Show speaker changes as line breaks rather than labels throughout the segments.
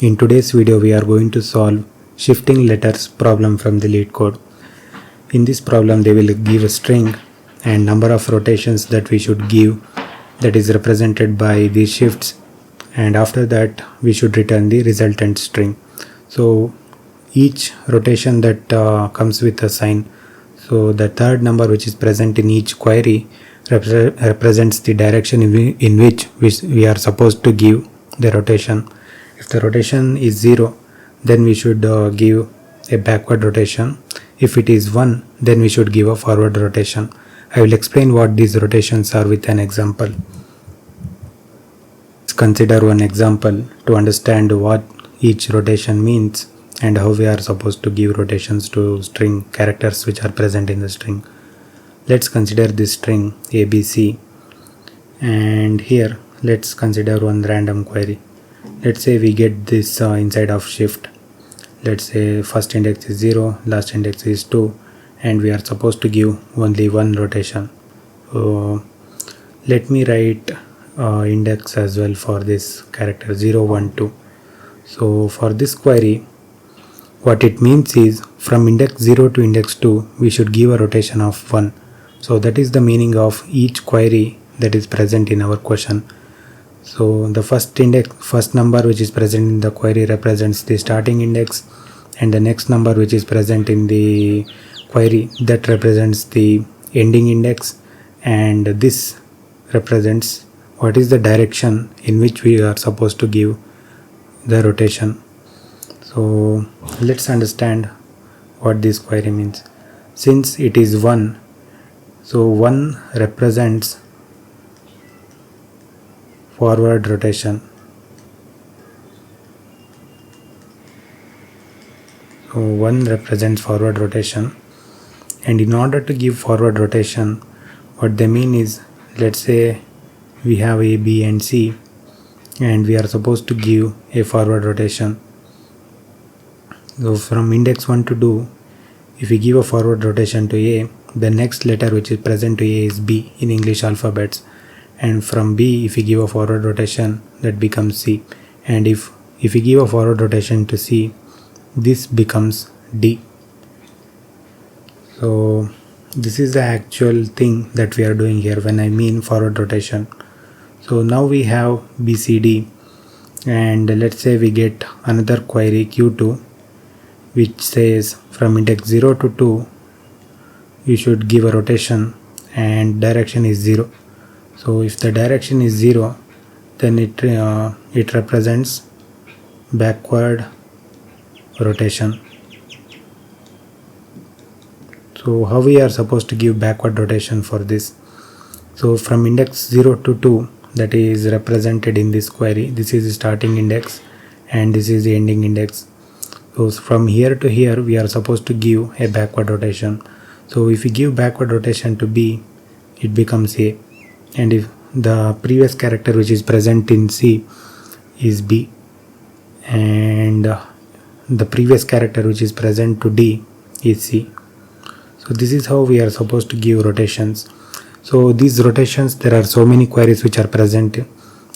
In today's video we are going to solve shifting letters problem from the Leetcode. In this problem they will give a string and number of rotations that we should give, that is represented by these shifts, and after that we should return the resultant string. So each rotation that comes with a sign, so the third number which is present in each query represents the direction in which we are supposed to give the rotation. If the rotation is 0, then we should give a backward rotation. If it is 1, then we should give a forward rotation. I will explain what these rotations are with an example. Let's consider one example to understand what each rotation means and how we are supposed to give rotations to string characters which are present in the string. Let's consider this string ABC, and here let's consider one random query. Let's say we get this inside of shift. Let's say first index is 0, last index is 2, and we are supposed to give only one rotation. So let me write index as well for this character 0, 1, 2. So for this query, what it means is from index 0 to index 2 we should give a rotation of 1. So that is the meaning of each query that is present in our question. So the first number which is present in the query represents the starting index, and the next number which is present in the query, that represents the ending index, and this represents what is the direction in which we are supposed to give the rotation. So let's understand what this query means. Since it is 1, so 1 represents forward rotation. So 1 represents forward rotation, and in order to give forward rotation, what they mean is, let's say we have A, B and C, and we are supposed to give a forward rotation. So from index 1 to 2, if we give a forward rotation to A, the next letter which is present to A is B in English alphabets, and from B if we give a forward rotation, that becomes C, and if we give a forward rotation to C, this becomes D. So this is the actual thing that we are doing here when I mean forward rotation. So now we have BCD, and let's say we get another query Q2 which says from index 0 to 2 you should give a rotation and direction is 0. So if the direction is 0, then it represents backward rotation. So how we are supposed to give backward rotation for this? So from index 0 to 2, that is represented in this query, this is the starting index and this is the ending index. So from here to here we are supposed to give a backward rotation. So if we give backward rotation to B, it becomes A, and if the previous character which is present in C is B, and the previous character which is present to D is C. So this is how we are supposed to give rotations. So these rotations, there are so many queries which are present,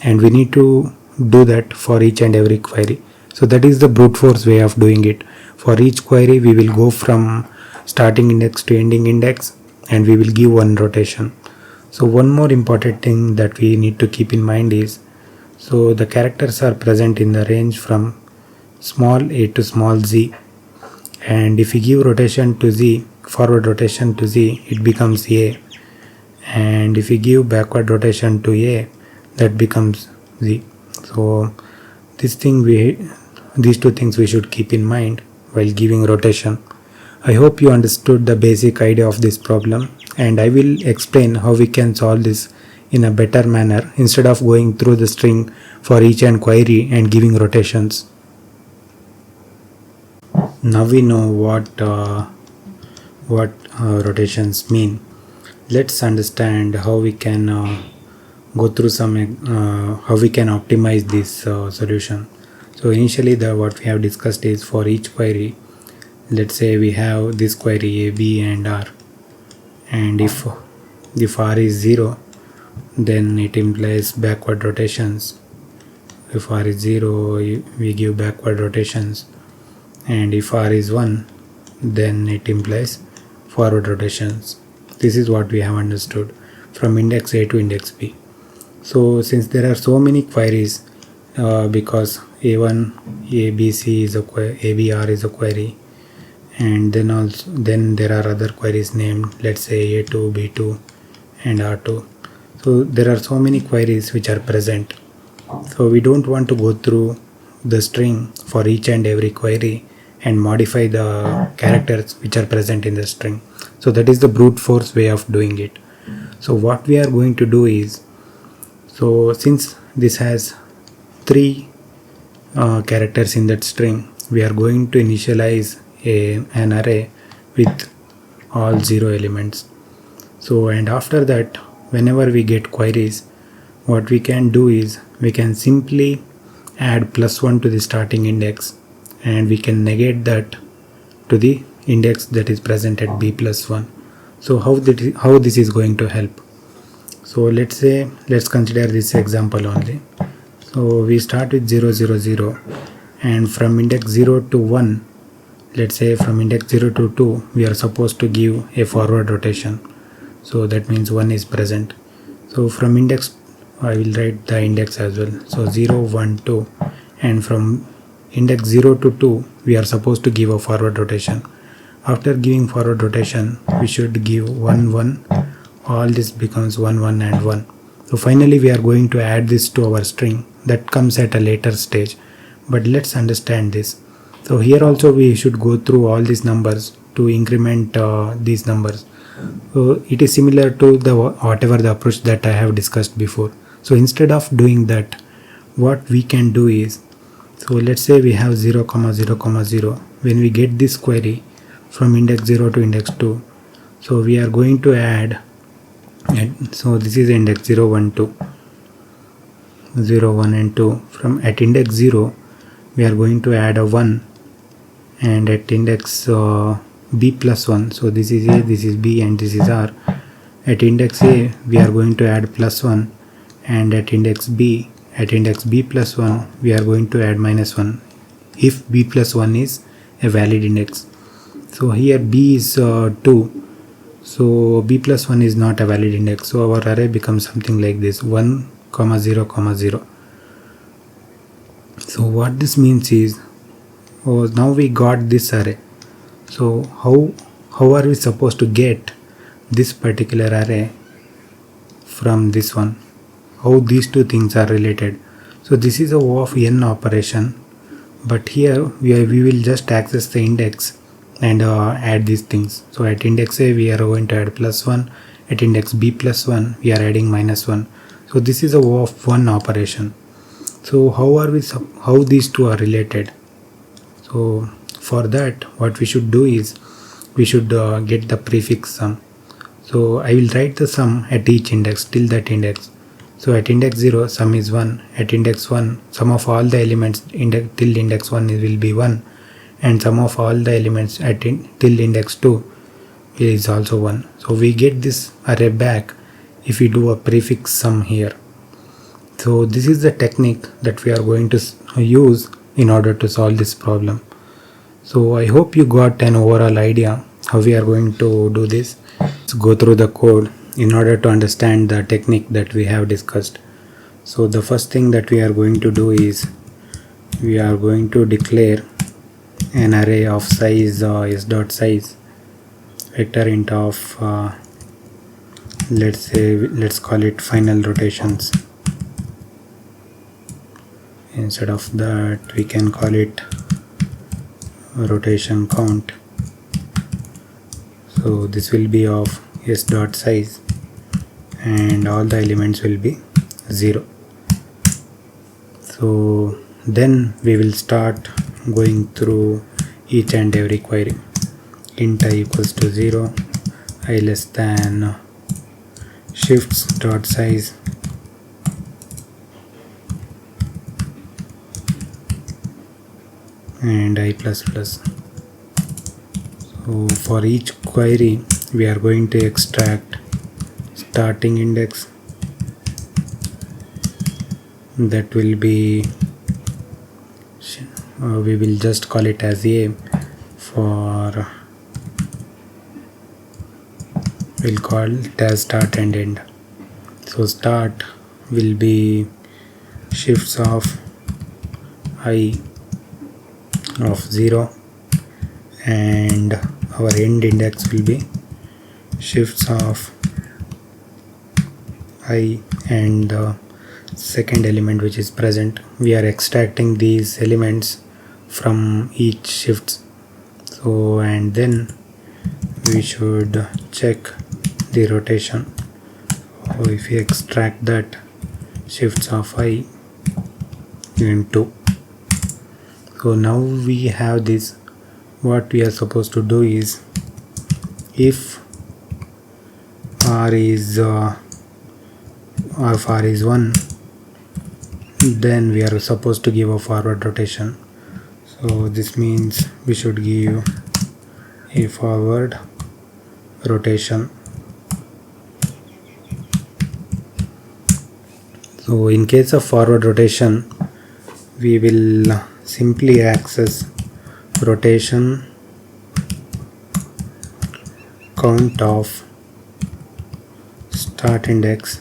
and we need to do that for each and every query. So that is the brute force way of doing it. For each query we will go from starting index to ending index, and we will give one rotation. So one more important thing that we need to keep in mind is, so the characters are present in the range from small a to small z, and if we give rotation to z, forward rotation to z, it becomes A, and if we give backward rotation to A, that becomes z. So these two things we should keep in mind while giving rotation. I hope you understood the basic idea of this problem, and I will explain how we can solve this in a better manner instead of going through the string for each and query and giving rotations. Now we know what rotations mean. Let's understand how we can go through how we can optimize this solution. So initially what we have discussed is, for each query, let's say we have this query A, B and R, and if R is 0, then it implies backward rotations if r is 0 we give backward rotations, and if r is 1 then it implies forward rotations. This is what we have understood from index A to index B. So since there are so many queries, because A1 ABC is a query, ABR is a query, and then there are other queries named, let's say A2, B2 and R2. So there are so many queries which are present. So we don't want to go through the string for each and every query and modify the characters which are present in the string. So that is the brute force way of doing it. So what we are going to do is, so since this has 3 characters in that string, we are going to initialize an array with all 0 elements. So and after that, whenever we get queries, what we can do is we can simply add +1 to the starting index, and we can negate that to the index that is present at b +1. So how this is going to help? So let's consider this example only. So we start with 0 0 0, and from index 0 to 1, let's say from index 0 to 2, we are supposed to give a forward rotation. So that means 1 is present. So from index, I will write the index as well. So 0 1 2, and from index 0 to 2, we are supposed to give a forward rotation. After giving forward rotation, we should give 1 1. All this becomes 1 1 and 1. So finally we are going to add this to our string. That comes at a later stage, but let's understand this. So here also we should go through all these numbers to increment these numbers. So it is similar to whatever the approach that I have discussed before. So instead of doing that, what we can do is, so let's say we have 0 0 0. When we get this query from index 0 to index 2, so we are going to add, and so this is index 0 1 2, 0 1 and 2. From at index 0, we are going to add a 1, and at index b +1, so this is A, this is B, and this is R. At index A, we are going to add +1, and at index B +1, we are going to add -1 if b +1 is a valid index. So here B is 2, so b +1 is not a valid index. So our array becomes something like this: 1 0 0. So what this means is, now we got this array. So how are we supposed to get this particular array from this one? How these two things are related? So this is a O of n operation, but here we will just access the index and add these things. So at index A we are going to add +1, at index B +1 we are adding -1. So this is a O of 1 operation. So how these two are related? So for that, what we should do is we should get the prefix sum. So I will write the sum at each index till that index. So at index 0, sum is 1. At index 1, sum of all the elements till index 1 will be 1, and sum of all the elements till index 2 is also 1. So we get this array back if we do a prefix sum here. So this is the technique that we are going to use in order to solve this problem. So I hope you got an overall idea how we are going to do this. Let's go through the code in order to understand the technique that we have discussed. So the first thing that we are going to do is we are going to declare an array of size s.size vector int of let's call it final rotations. Instead of that, we can call it rotation count. So this will be of s.size, and all the elements will be 0. So then we will start going through each and every query. Int I equals to 0, I less than shifts.size, and I++. So for each query we are going to extract starting index, that will be we will just call it as A. For we'll call it as start and end. So start will be shifts of I of 0, and our end index will be shifts of I and the second element which is present. We are extracting these elements from each shifts. So and then we should check the rotation. So if we extract that shifts of I into, so now we have this. What we are supposed to do is, if r is 1, then we are supposed to give a forward rotation. So this means we should give a forward rotation. So in case of forward rotation, we will simply access rotation count of start index,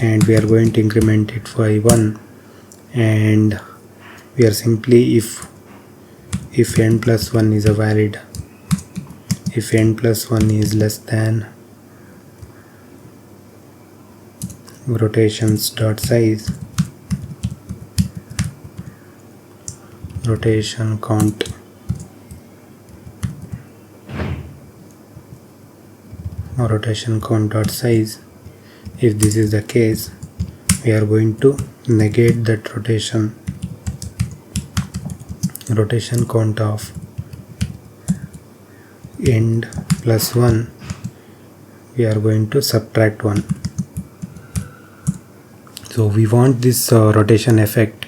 and we are going to increment it by 1, and we are simply if n plus 1 is a valid, if n plus 1 is less than rotations dot size, rotation count or rotation count dot size. If this is the case, we are going to negate that rotation count of end plus 1. We are going to subtract 1. So we want this rotation effect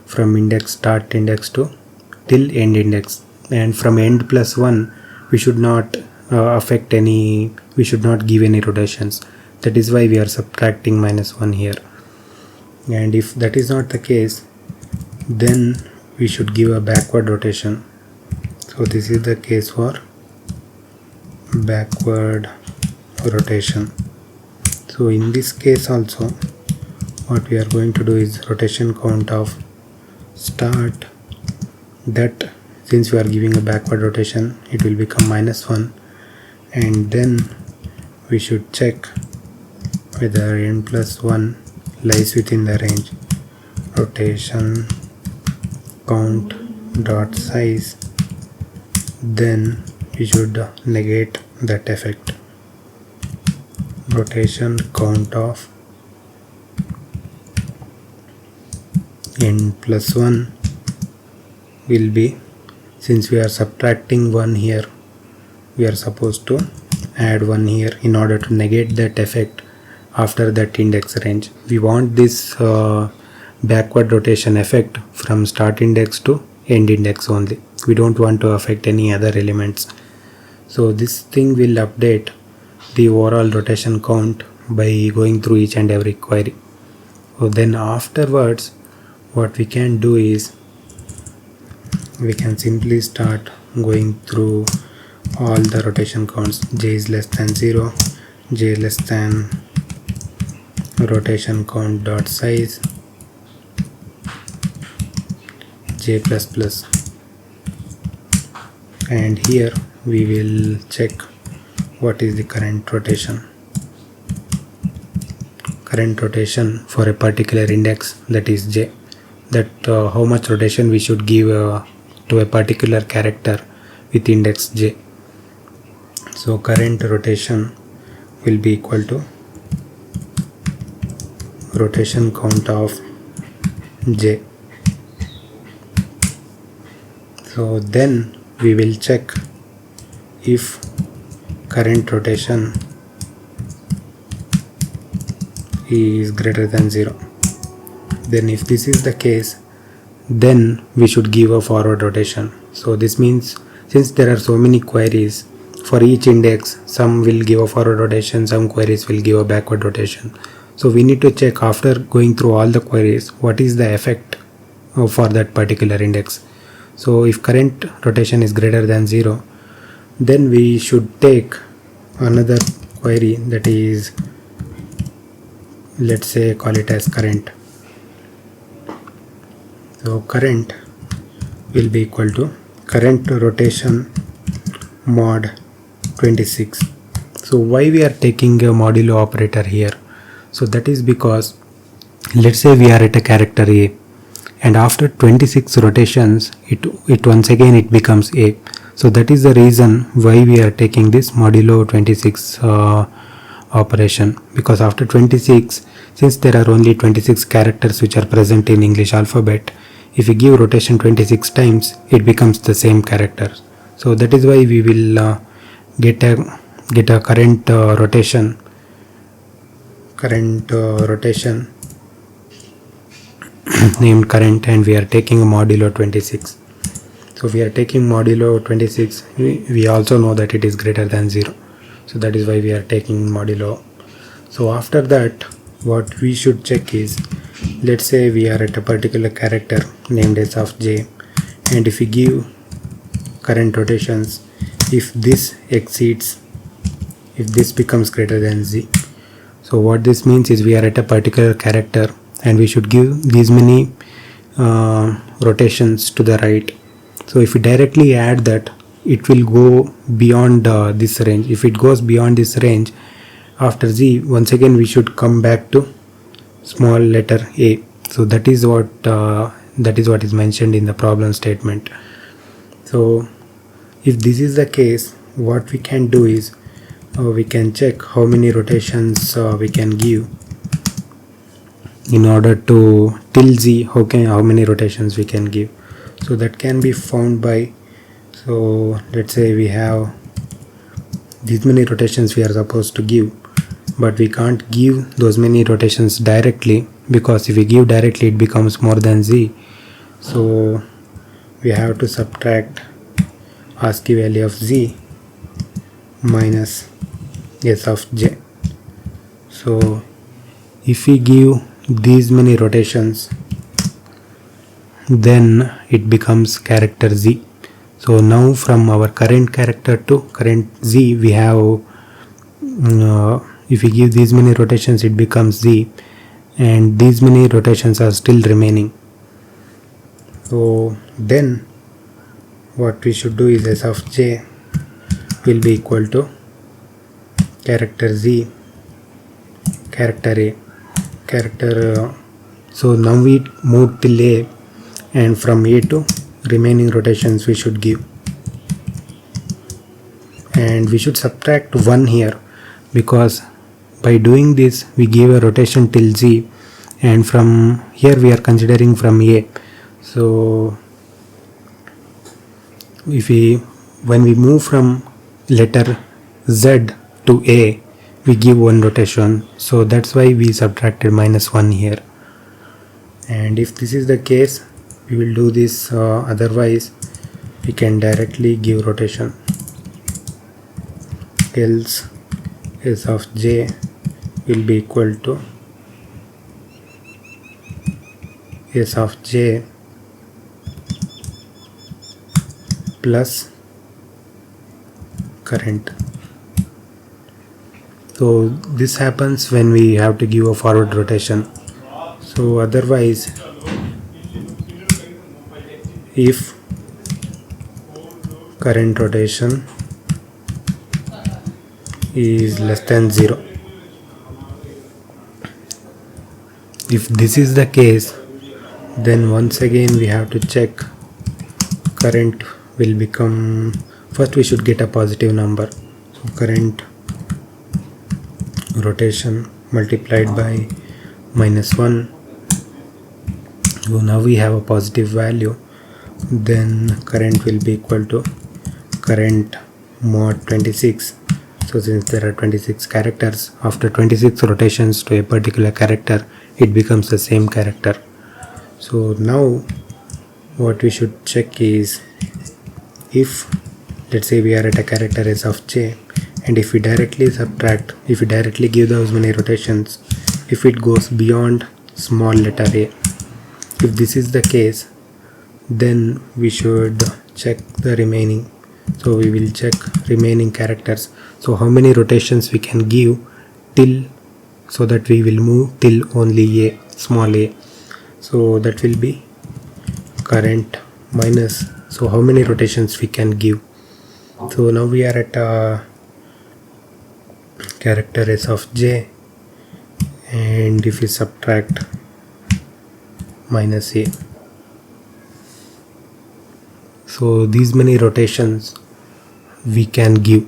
from index start index to till end index, and from end plus 1 we should not affect any, we should not give any rotations. That is why we are subtracting -1 here. And if that is not the case, then we should give a backward rotation. So this is the case for backward rotation. So in this case also, what we are going to do is rotation count of start, that since we are giving a backward rotation, it will become -1, and then we should check whether n plus 1 lies within the range. Rotation count dot size, then we should negate that effect. Rotation count of n plus 1 will be, since we are subtracting 1 here, we are supposed to add 1 here in order to negate that effect after that index range. We want this backward rotation effect from start index to end index only. We don't want to affect any other elements. So this thing will update the overall rotation count by going through each and every query. So then afterwards, what we can do is we can simply start going through all the rotation counts. J is less than 0, j less than rotation count dot size, j plus plus, and here we will check what is the current rotation for a particular index, that is j, that how much rotation we should give to a particular character with index j. So current rotation will be equal to rotation count of j. So then we will check if current rotation is greater than 0. Then if this is the case, then we should give a forward rotation. So this means, since there are so many queries, for each index some will give a forward rotation, some queries will give a backward rotation. So we need to check after going through all the queries what is the effect for that particular index. So if current rotation is greater than 0, then we should take another query, that is, let's say call it as current. So current will be equal to current rotation mod 26. So why we are taking a modulo operator here? So that is because, let's say we are at a character A, and after 26 rotations it once again it becomes A. So that is the reason why we are taking this modulo 26 operation, because after 26, since there are only 26 characters which are present in English alphabet, if we give rotation 26 times, it becomes the same character. So that is why we will get a current rotation named current, and we are taking a modulo 26. So we are taking modulo 26. We also know that it is greater than 0. So that is why we are taking modulo. So after that, what we should check is, let's say we are at a particular character named s of j, and if we give current rotations, if this becomes greater than z. So what this means is we are at a particular character and we should give these many rotations to the right. So if we directly add that, it will go beyond this range. If it goes beyond this range, after z, once again we should come back to small letter a. So that is what is mentioned in the problem statement. So if this is the case, what we can do is we can check how many rotations we can give in order to till z, how many rotations we can give. So that can be found by, so let's say we have these many rotations we are supposed to give, but we can't give those many rotations directly, because if we give directly it becomes more than z. So we have to subtract ASCII value of z minus s of j. So if we give these many rotations, then it becomes character z. So now from our current character to current z, we have if we give these many rotations, it becomes z, and these many rotations are still remaining. So then what we should do is s of j will be equal to character z, character a, character so now we move till a, and from a to remaining rotations we should give, and we should subtract 1 here, because by doing this we give a rotation till z, and from here we are considering from a. So when we move from letter z to a, we give 1 rotation. So that's why we subtracted -1 here. And if this is the case, we will do this, otherwise we can directly give rotation. Else s of j will be equal to s of j plus current. So this happens when we have to give a forward rotation. So otherwise, if current rotation is less than 0, if this is the case, then once again we have to check current will become, first we should get a positive number. So current rotation multiplied by -1. So now we have a positive value. Then current will be equal to current mod 26. So since there are 26 characters, after 26 rotations to a particular character, it becomes the same character. So now what we should check is, if let's say we are at a character s of j, and if we directly give those many rotations, if it goes beyond small letter a. If this is the case, then we should check the remaining. So we will check remaining characters. So how many rotations we can give till, so that we will move till only a, small a. So that will be current minus, so how many rotations we can give. So now we are at character s of j, and if we subtract minus a, so these many rotations we can give.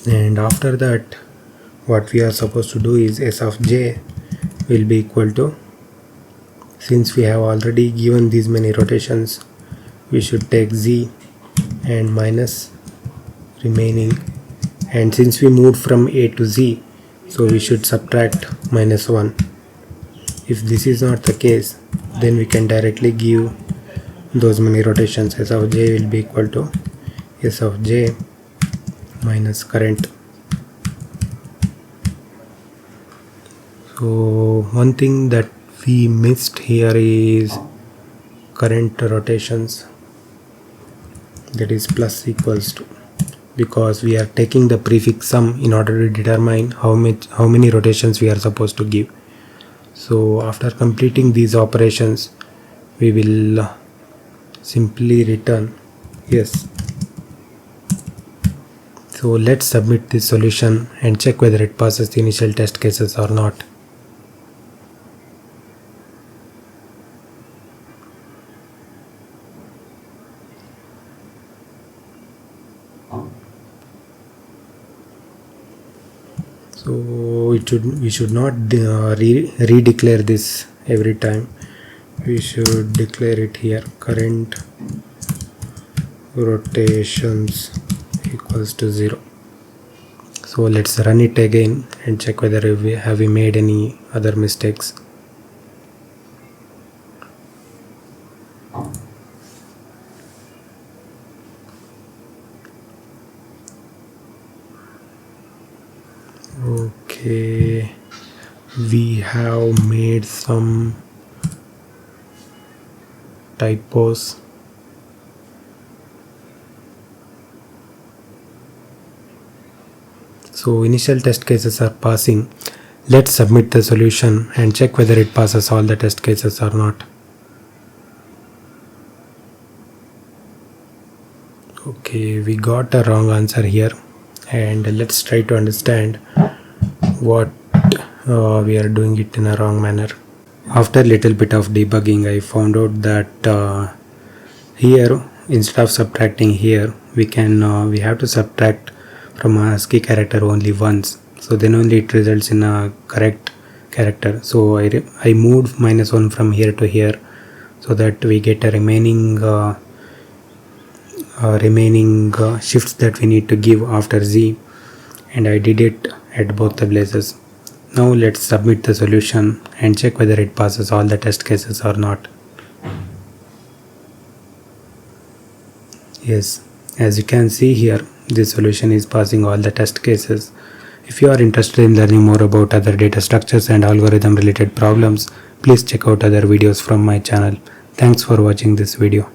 And after that, what we are supposed to do is s of j will be equal to, since we have already given these many rotations, we should take z and minus remaining, and since we moved from a to z, so we should subtract minus 1. If this is not the case, then we can directly give those many rotations. S of j will be equal to s of j minus current. So one thing that we missed here is current rotations, that is plus equals to, because we are taking the prefix sum in order to determine how many rotations we are supposed to give. So after completing these operations, we will simply return yes. So let's submit this solution and check whether it passes the initial test cases or not. So we should not redeclare this every time. We should declare it here, current rotations equals to 0. So let's run it again and check whether we made any other mistakes. Okay, we have made some typos. So initial test cases are passing. Let's submit the solution and check whether it passes all the test cases or not. Okay, we got a wrong answer here, and let's try to understand what we are doing it in a wrong manner. After a little bit of debugging, I found out that here, instead of subtracting here, we have to subtract from a ASCII character only once. So then only it results in a correct character. So I moved minus 1 from here to here, so that we get a remaining shifts that we need to give after z, and I did it at both the places. Now let's submit the solution and check whether it passes all the test cases or not. Yes, as you can see here, this solution is passing all the test cases. If you are interested in learning more about other data structures and algorithm related problems, please check out other videos from my channel. Thanks for watching this video.